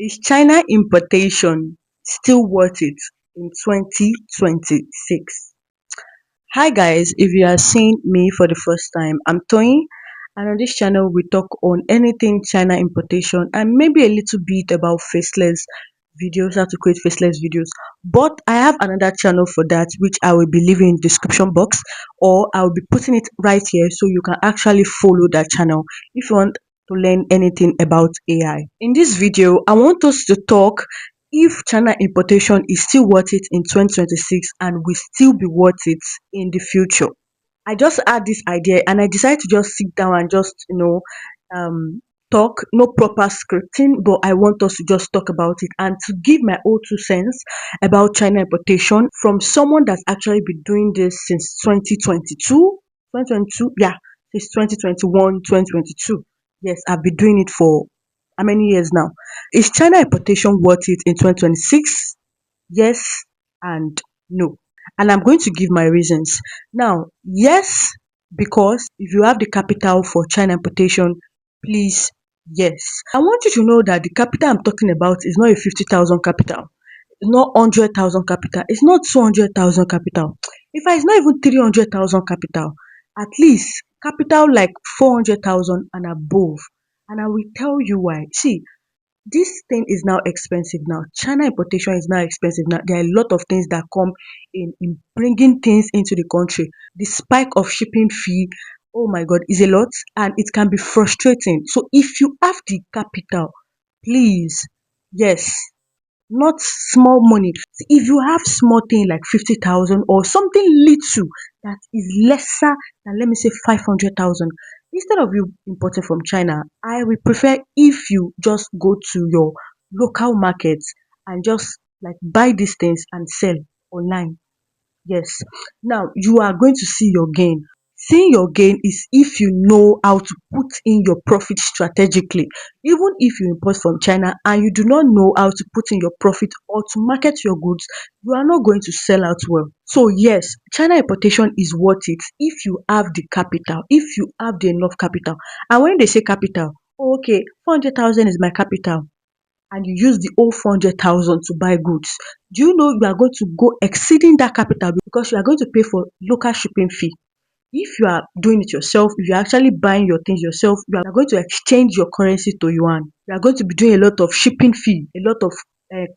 Is China importation still worth it in 2026? Hi guys, if you are seeing me for the first time, I'm Tony, and on this channel we talk on anything China importation and maybe a little bit about faceless videos, how to create faceless videos. But I have another channel for that which I will be leaving in the description box, or I'll be putting it right here so you can actually follow that channel if you want to learn anything about AI. In this video, I want us to talk if China importation is still worth it in 2026 and will still be worth it in the future. I just had this idea and I decided to just sit down and just, talk, no proper scripting, but I want us to just talk about it and to give my own 2 cents about China importation from someone that's actually been doing this since 2022. 2022, yeah, since 2021, 2022. Yes, I've been doing it for how many years now? Is China importation worth it in 2026? Yes and no. And I'm going to give my reasons. Now, yes, because if you have the capital for China importation, please, yes. I want you to know that the capital I'm talking about is not a 50,000 capital. It's not 100,000 capital. It's not 200,000 capital. In fact, it's not even 300,000 capital. At least capital like 400,000 and above. And I will tell you why. See, this thing is now expensive now. China importation is now expensive now. There are a lot of things that come in bringing things into the country. The spike of shipping fee, oh my God, is a lot and it can be frustrating. So if you have the capital, please, yes, not small money. If you have small thing like 50,000 or something little that is lesser than, let me say, 500,000, instead of you importing from China, I will prefer if you just go to your local markets and just like buy these things and sell online. Yes. Now you are going to see your gain. Seeing your gain is if you know how to put in your profit strategically. Even if you import from China and you do not know how to put in your profit or to market your goods, you are not going to sell out well. So yes, China importation is worth it if you have the capital, if you have the enough capital. And when they say capital, oh, okay, 400,000 is my capital and you use the whole 400,000 to buy goods, do you know you are going to go exceeding that capital because you are going to pay for local shipping fee? If you are doing it yourself, if you're actually buying your things yourself, you are going to exchange your currency to yuan. You are going to be doing a lot of shipping fee, a lot of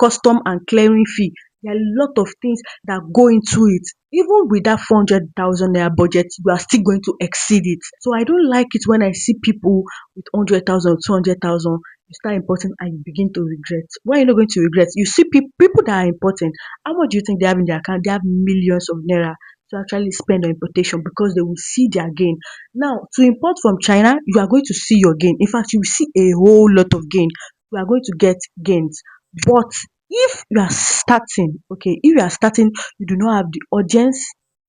custom and clearing fee. There are a lot of things that go into it. Even with that 400,000 naira budget, you are still going to exceed it. So I don't like it when I see people with 100,000, 200,000, you start importing and you begin to regret. Why are you not going to regret? You see people that are importing, how much do you think they have in their account? They have millions of naira to actually spend on importation because they will see their gain. Now, to import from China, you are going to see your gain. In fact, you will see a whole lot of gain. You are going to get gains. But if you are starting, okay, if you are starting, you do not have the audience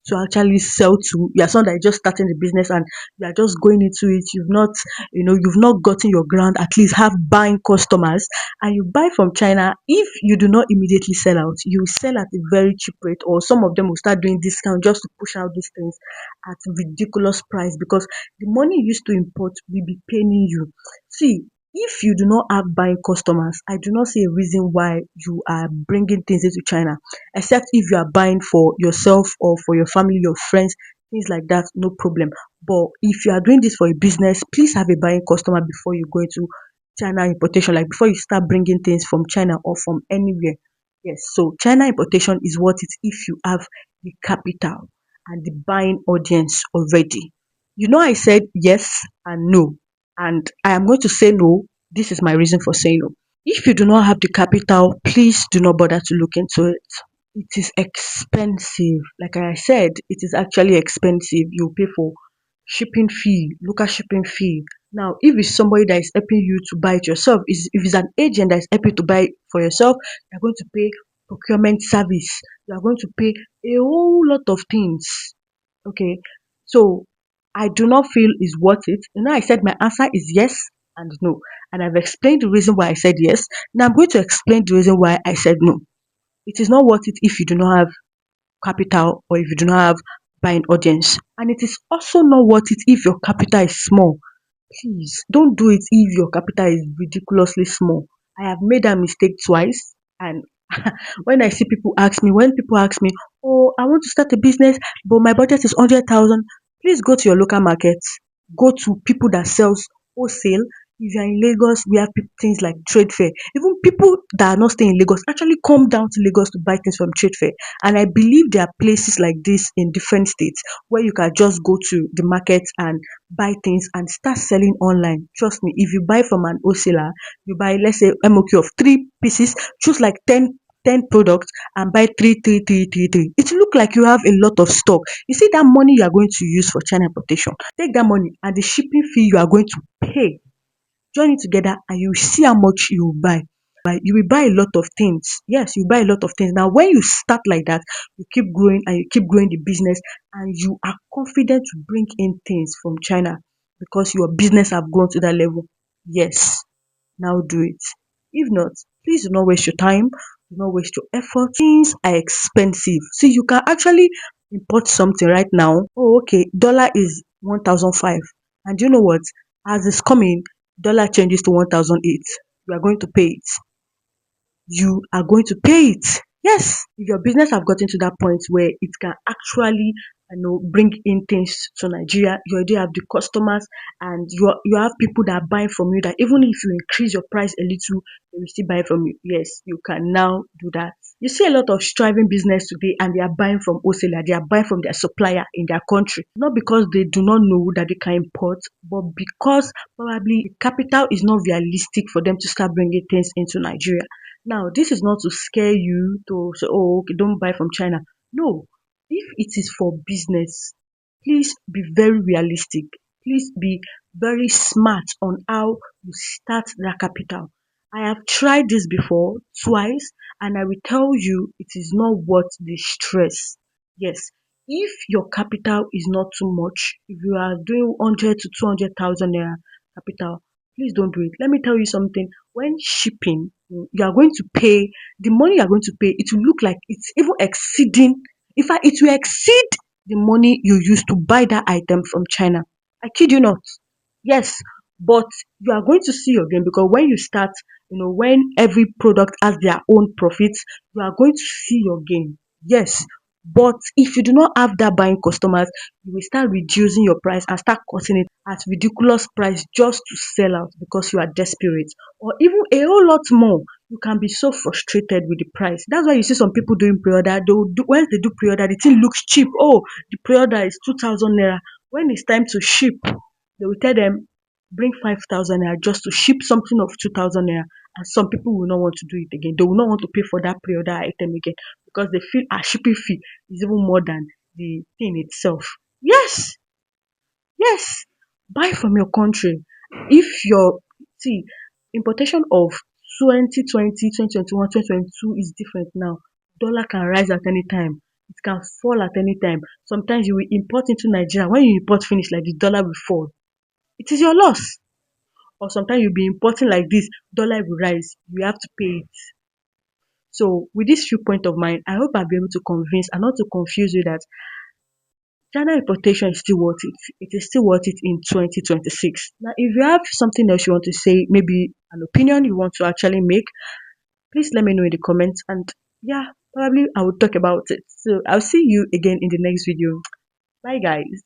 to actually sell to. You are someone that is just starting the business and you are just going into it. You've not gotten your ground, at least have buying customers, and you buy from China. If you do not immediately sell out, you will sell at a very cheap rate, or some of them will start doing discount just to push out these things at ridiculous price because the money you used to import will be paying you. See, if you do not have buying customers, I do not see a reason why you are bringing things into China, except if you are buying for yourself or for your family, your friends, things like that, no problem. But if you are doing this for a business, please have a buying customer before you go into China importation, like before you start bringing things from China or from anywhere. Yes, so China importation is worth it if you have the capital and the buying audience already. I said yes and no, and I am going to say no. This is my reason for saying no. If you do not have the capital, please do not bother to look into it. It is expensive. Like I said, it is actually expensive. You pay for shipping fee, local shipping fee. Now, if it's somebody that is helping you to buy it yourself, if it's an agent that is helping you to buy it for yourself, you're going to pay procurement service. You are going to pay a whole lot of things. Okay, so I do not feel is worth it. I said my answer is yes and no, and I've explained the reason why I said yes. Now I'm going to explain the reason why I said no. It is not worth it if you do not have capital or if you do not have buying audience, and it is also not worth it if your capital is small. Please don't do it if your capital is ridiculously small. I have made that mistake twice. And when people ask me, oh, I want to start a business, but my budget is 100,000, please go to your local market. Go to people that sells wholesale. If you're in Lagos, we have things like trade fair. Even people that are not staying in Lagos actually come down to Lagos to buy things from trade fair. And I believe there are places like this in different states where you can just go to the market and buy things and start selling online. Trust me, if you buy from an wholesaler, you buy, let's say, MOQ of 3 pieces, choose like ten products and buy three. It look like you have a lot of stock. You see that money you are going to use for China importation, take that money and the shipping fee you are going to pay, join it together and you see how much you will buy. You will buy a lot of things. Yes, you buy a lot of things. Now when you start like that, you keep growing and you keep growing the business, and you are confident to bring in things from China because your business have grown to that level. Yes, now do it. If not, please do not waste your time, do not waste your effort. Things are expensive. See, you can actually import something right now. Oh, okay, dollar is 1,005. And you know what? As it's coming, dollar changes to 1,008. You are going to pay it. You are going to pay it. Yes, if your business have gotten to that point where it can actually, bring in things to Nigeria, you already have the customers, and you have people that are buying from you, that even if you increase your price a little, they will still buy from you. Yes, you can now do that. You see a lot of striving business today, and they are buying from wholesaler, they are buying from their supplier in their country. Not because they do not know that they can import, but because probably the capital is not realistic for them to start bringing things into Nigeria. Now, this is not to scare you to say, oh, okay, don't buy from China. No, if it is for business, please be very realistic. Please be very smart on how you start that capital. I have tried this before twice, and I will tell you it is not worth the stress. Yes, if your capital is not too much, if you are doing 100 to 200,000 naira capital, please don't do it. Let me tell you something. When shipping, you are going to pay the money you are going to pay, it will look like it's even exceeding. In fact, it will exceed the money you used to buy that item from China. I kid you not. Yes, but you are going to see your gain, because when you start, when every product has their own profits, you are going to see your gain. Yes, but if you do not have that buying customers, you will start reducing your price and start cutting it at ridiculous price just to sell out because you are desperate, or even a whole lot more. You can be so frustrated with the price. That's why you see some people doing pre-order. They will do, once they do pre-order, the thing looks cheap. Oh, the pre-order is 2,000 naira. When it's time to ship, they will tell them bring 5,000 naira just to ship something of 2,000 naira. And some people will not want to do it again. They will not want to pay for that pre-order item again because they feel a shipping fee is even more than the thing itself. Yes, yes, buy from your country. If your see importation of 2020, 2021, 2022 is different now. Dollar can rise at any time. It can fall at any time. Sometimes you will import into Nigeria. When you import finish like the dollar will fall. It is your loss. Or sometimes you'll be importing like this, dollar will rise. You have to pay it. So with this few point of mine, I hope I'll be able to convince and not to confuse you that China importation is still worth it. It is still worth it in 2026. Now, if you have something else you want to say, maybe an opinion you want to actually make, please let me know in the comments. And yeah, probably I will talk about it. So I'll see you again in the next video. Bye, guys.